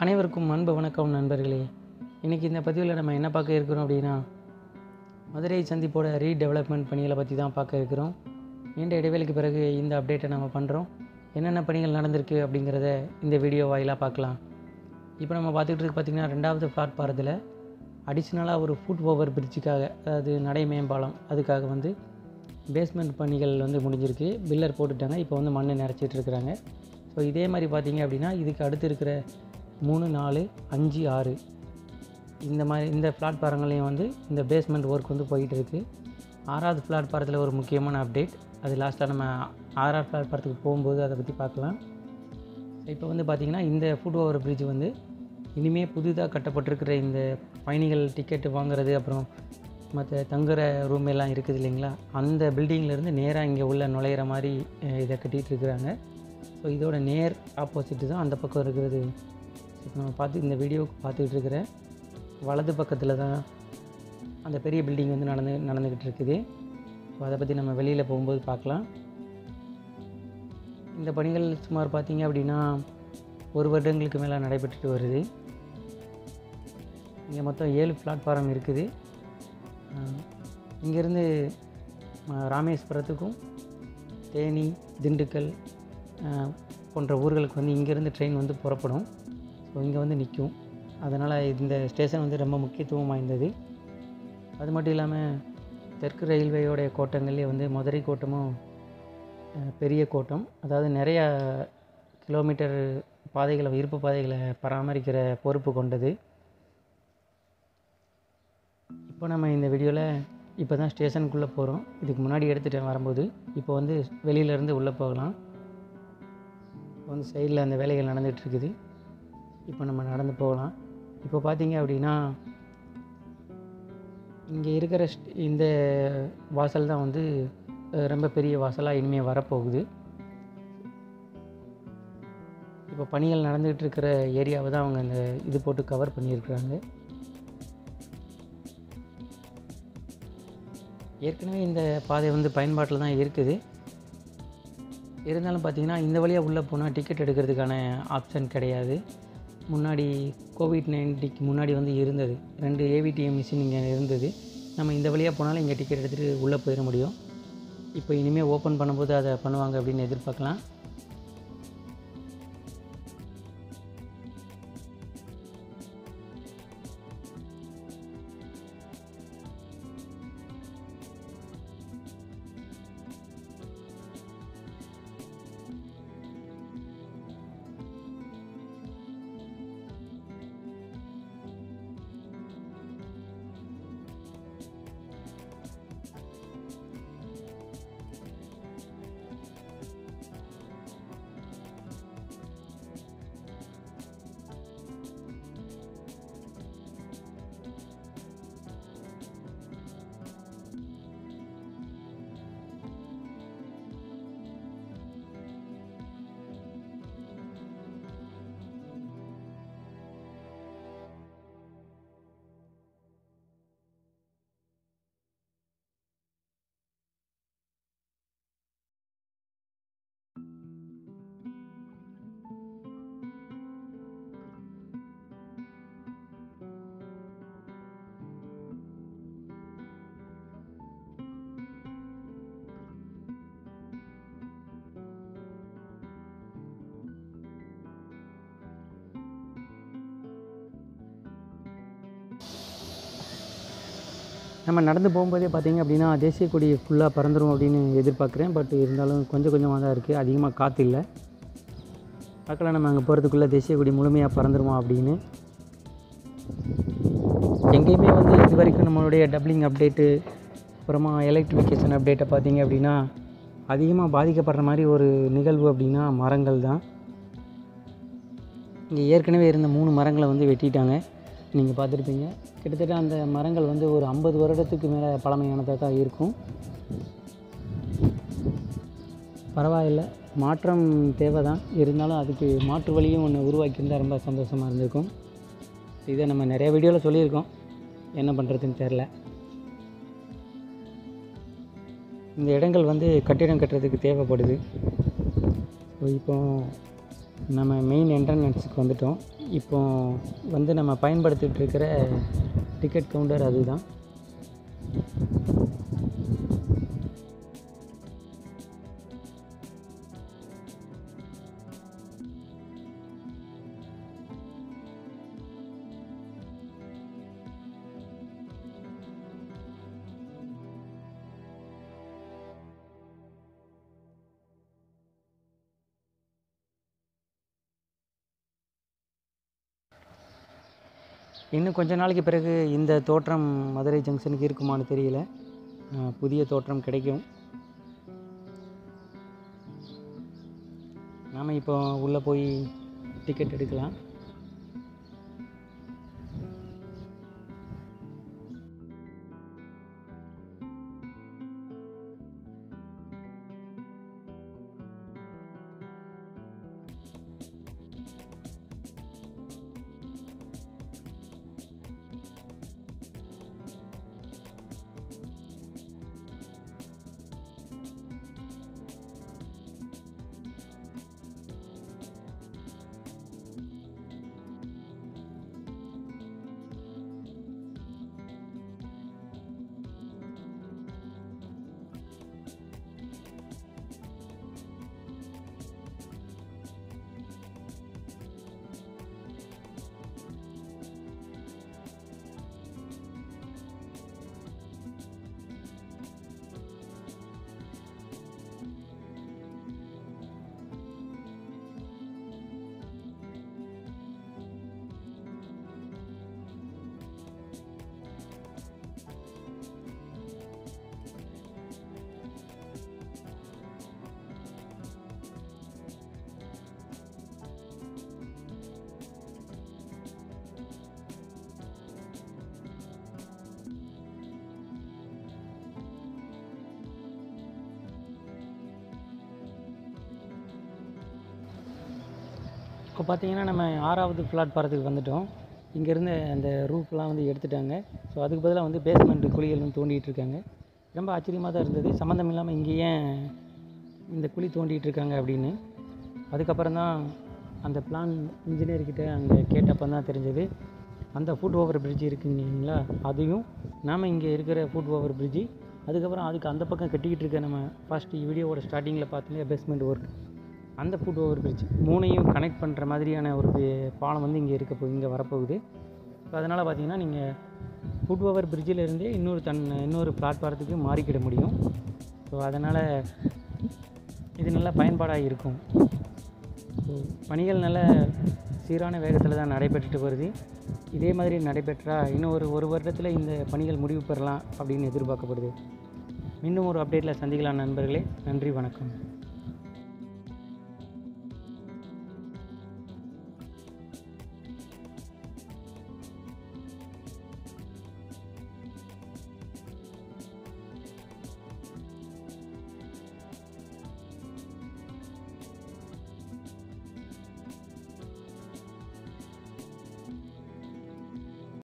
அனைவருக்கும் அன்பு வணக்கம் நண்பர்களே. இன்றைக்கி இந்த பதிவில் நம்ம என்ன பார்க்க இருக்கிறோம் அப்படின்னா, மதுரை சந்திப்போட ரீடெவலப்மெண்ட் பணிகளை பற்றி தான் பார்க்க இருக்கிறோம். நீண்ட இடைவெளிக்கு பிறகு இந்த அப்டேட்டை நம்ம பண்ணுறோம். என்னென்ன பணிகள் நடந்திருக்கு அப்படிங்கிறத இந்த வீடியோ வாயிலாக பார்க்கலாம். இப்போ நம்ம பார்த்துக்கிட்டு இருக்கு பார்த்திங்கன்னா, 2வது பிளாட்பாரத்தில் அடிஷ்னலாக ஒரு ஃபுட் ஓவர் பிரிட்ஜுக்காக, அதாவது நடை மேம்பாலம், அதுக்காக வந்து பேஸ்மெண்ட் பணிகள் வந்து முடிஞ்சிருக்கு. பில்லர் போட்டுட்டாங்க. இப்போ வந்து மண் நிறச்சிட்டு இருக்கிறாங்க. ஸோ இதே மாதிரி பார்த்திங்க அப்படின்னா, இதுக்கு அடுத்து இருக்கிற 3, 4, 5, 6 இந்த பிளாட்பாரங்களையும் வந்து இந்த பேஸ்மெண்ட் ஒர்க் வந்து போயிட்டு இருக்குது. 6வது பிளாட்பாரத்தில் ஒரு முக்கியமான அப்டேட், அது லாஸ்ட்டாக நம்ம 6வது பிளாட்பாரத்துக்கு போகும்போது அதை பற்றி பார்க்கலாம். இப்போ வந்து பார்த்திங்கன்னா, இந்த ஃபுட் ஓவர் பிரிட்ஜ் வந்து இனிமேல் புதிதாக கட்டப்பட்டிருக்கிற இந்த பயணிகள் டிக்கெட்டு வாங்குறது, அப்புறம் மற்ற தங்குற ரூம் எல்லாம் இருக்குது இல்லைங்களா, அந்த பில்டிங்லேருந்து நேராக இங்கே உள்ள நுழையிற மாதிரி இதை கட்டிகிட்டு இருக்கிறாங்க. ஸோ இதோட நேர் ஆப்போசிட்டு தான் அந்த பக்கம் இருக்கிறது. இப்போ நம்ம இந்த வீடியோவுக்கு பார்த்துக்கிட்டு இருக்கிற வலது பக்கத்தில் தான் அந்த பெரிய பில்டிங் வந்து நடந்துக்கிட்டு இருக்குது. ஸோ அதை பற்றி நம்ம வெளியில் போகும்போது பார்க்கலாம். இந்த பணிகள் சுமார் பார்த்திங்க அப்படின்னா 1 வருடங்களுக்கு மேலே நடைபெற்றுட்டு வருது. இங்கே மொத்தம் 7 பிளாட்ஃபாரம் இருக்குது. இங்கேருந்து ராமேஸ்வரத்துக்கும் தேனி, திண்டுக்கல் போன்ற ஊர்களுக்கு வந்து இங்கேருந்து ட்ரெயின் வந்து புறப்படும். ஸோ இங்கே வந்து நிற்கும். அதனால் இந்த ஸ்டேஷன் வந்து ரொம்ப முக்கியத்துவம் வாய்ந்தது. அது மட்டும் இல்லாமல் தெற்கு ரயில்வேயோடைய கோட்டங்கள்லேயே வந்து மதுரை கோட்டமும் பெரிய கோட்டம், அதாவது நிறையா கிலோமீட்டர் பாதைகளை, இருப்பு பாதைகளை பராமரிக்கிற பொறுப்பு கொண்டது. இப்போ நம்ம இந்த வீடியோவில் இப்போ தான் ஸ்டேஷனுக்குள்ளே போகிறோம். இதுக்கு முன்னாடி எடுத்துகிட்டு வரும்போது இப்போ வந்து வெளியிலேருந்து உள்ளே போகலாம். இப்போ வந்து சைடில் அந்த வேலைகள் நடந்துகிட்ருக்குது. இப்போ நம்ம நடந்து போகலாம். இப்போ பார்த்திங்க அப்படின்னா, இங்கே இருக்கிற இந்த வாசல் தான் வந்து ரொம்ப பெரிய வாசலாக இனிமேல் வரப்போகுது. இப்போ பணிகள் நடந்துகிட்டு இருக்கிற ஏரியாவை தான் அவங்க அந்த இது போட்டு கவர் பண்ணியிருக்கிறாங்க. ஏற்கனவே இந்த பாதை வந்து பயன்பாட்டில் தான் இருக்குது. இருந்தாலும் பார்த்திங்கன்னா, இந்த வழியாக உள்ளே போனால் டிக்கெட் எடுக்கிறதுக்கான ஆப்ஷன் கிடையாது. முன்னாடி கோவிட்-19க்கு முன்னாடி வந்து இருந்தது. 2 ஏவிடிஎம் மிஷின் இங்கே இருந்தது. நம்ம இந்த வழியாக போனாலும் இங்கே டிக்கெட் எடுத்துகிட்டு உள்ளே போயிட முடியும். இப்போ இனிமேல் ஓப்பன் பண்ணும்போது அதை பண்ணுவாங்க அப்படின்னு எதிர்பார்க்கலாம். நம்ம நடந்து போகும்போதே பார்த்திங்க அப்படின்னா, தேசிய கொடி ஃபுல்லாக பறந்துடும் அப்படின்னு எதிர்பார்க்குறேன். பட் இருந்தாலும் கொஞ்சம் கொஞ்சமாக தான் இருக்குது. அதிகமாக காற்று இல்லை. பார்க்கலாம் நம்ம அங்கே போகிறதுக்குள்ளே தேசிய கொடி முழுமையாக பறந்துருமா அப்படின்னு. எங்கேயுமே வந்து இது வரைக்கும் நம்மளுடைய டப்ளிங் அப்டேட்டு, அப்புறமா எலக்ட்ரிஃபிகேஷன் அப்டேட்டை பார்த்திங்க அப்படின்னா, அதிகமாக பாதிக்கப்படுற மாதிரி ஒரு நிகழ்வு அப்படின்னா மரங்கள் தான். இங்கே ஏற்கனவே இருந்த 3 மரங்களை வந்து வெட்டிட்டாங்க. நீங்கள் பார்த்துருப்பீங்க. கிட்டத்தட்ட அந்த மரங்கள் வந்து ஒரு 50 வருடத்துக்கு மேலே பழமையானதாக தான் இருக்கும். பரவாயில்லை, மாற்றம் தேவை தான். இருந்தாலும் அதுக்கு மாற்று வழியும் ஒன்று உருவாக்கியிருந்தால் ரொம்ப சந்தோஷமாக இருந்திருக்கும். இதை நம்ம நிறைய வீடியோவில் சொல்லியிருக்கோம், என்ன பண்ணுறதுன்னு தெரில. இந்த இடங்கள் வந்து கட்டிடம் கட்டுறதுக்கு தேவைப்படுது. இப்போ நம்ம மெயின் என்ட்ரன்ஸுக்கு வந்துட்டோம். இப்போ வந்து நம்ம பயன்படுத்திகிட்டு இருக்கிற டிக்கெட் கவுண்டர் அதுதான். இன்னும் கொஞ்ச நாளைக்கு பிறகு இந்த தோற்றம் மதுரை ஜங்ஷனுக்கு இருக்குமான்னு தெரியல. புதிய தோற்றம் கிடைக்கும். நாம் இப்போ உள்ளே போய் டிக்கெட் எடுக்கலாம். இப்போ பார்த்தீங்கன்னா நம்ம 6வது பிளாட்பாரத்துக்கு வந்துட்டோம். இங்கேருந்து அந்த ரூஃப்லாம் வந்து எடுத்துட்டாங்க. ஸோ அதுக்கு பதிலாக வந்து பேஸ்மெண்ட் குழிகள் வந்து தோண்டிகிட்டு இருக்காங்க. ரொம்ப ஆச்சரியமாக தான் இருந்தது. சம்மந்தம் இல்லாமல் இங்கே ஏன் இந்த குழி தோண்டிகிட்டு இருக்காங்க அப்படின்னு. அதுக்கப்புறம் தான் அந்த பிளான் இன்ஜினியர்கிட்ட அங்கே கேட்டப்போ தான் தெரிஞ்சது. அந்த ஃபுட் ஓவர் பிரிட்ஜ் இருக்குங்களா, அதையும் நாம் இங்கே இருக்கிற ஃபுட் ஓவர் பிரிட்ஜி, அதுக்கப்புறம் அதுக்கு அந்த பக்கம் கட்டிக்கிட்டு இருக்க நம்ம ஃபஸ்ட்டு வீடியோவோட ஸ்டார்டிங்கில் பார்த்தோன்னே பேஸ்மெண்ட் ஒர்க், அந்த ஃபுட் ஓவர் பிரிட்ஜ் 3ஐயும் கனெக்ட் பண்ணுற மாதிரியான ஒரு பாலம் வந்து இங்கே இங்கே வரப்போகுது. ஸோ அதனால் பார்த்திங்கன்னா நீங்கள் ஃபுட் ஓவர் பிரிட்ஜிலேருந்தே இன்னொரு பிளாட்பாரத்துக்கு மாறிக்கிட முடியும். ஸோ அதனால் இது நல்ல பயன்பாடாக இருக்கும். ஸோ பணிகள் நல்ல சீரான வேகத்தில் தான் நடைபெற்றுட்டு வருது. இதே மாதிரி நடைபெற்றால் இன்னும் ஒரு வருடத்தில் இந்த பணிகள் முடிவு பெறலாம் அப்படின்னு எதிர்பார்க்கப்படுது. மீண்டும் ஒரு அப்டேட்டில் சந்திக்கலாம் நண்பர்களே. நன்றி, வணக்கம்.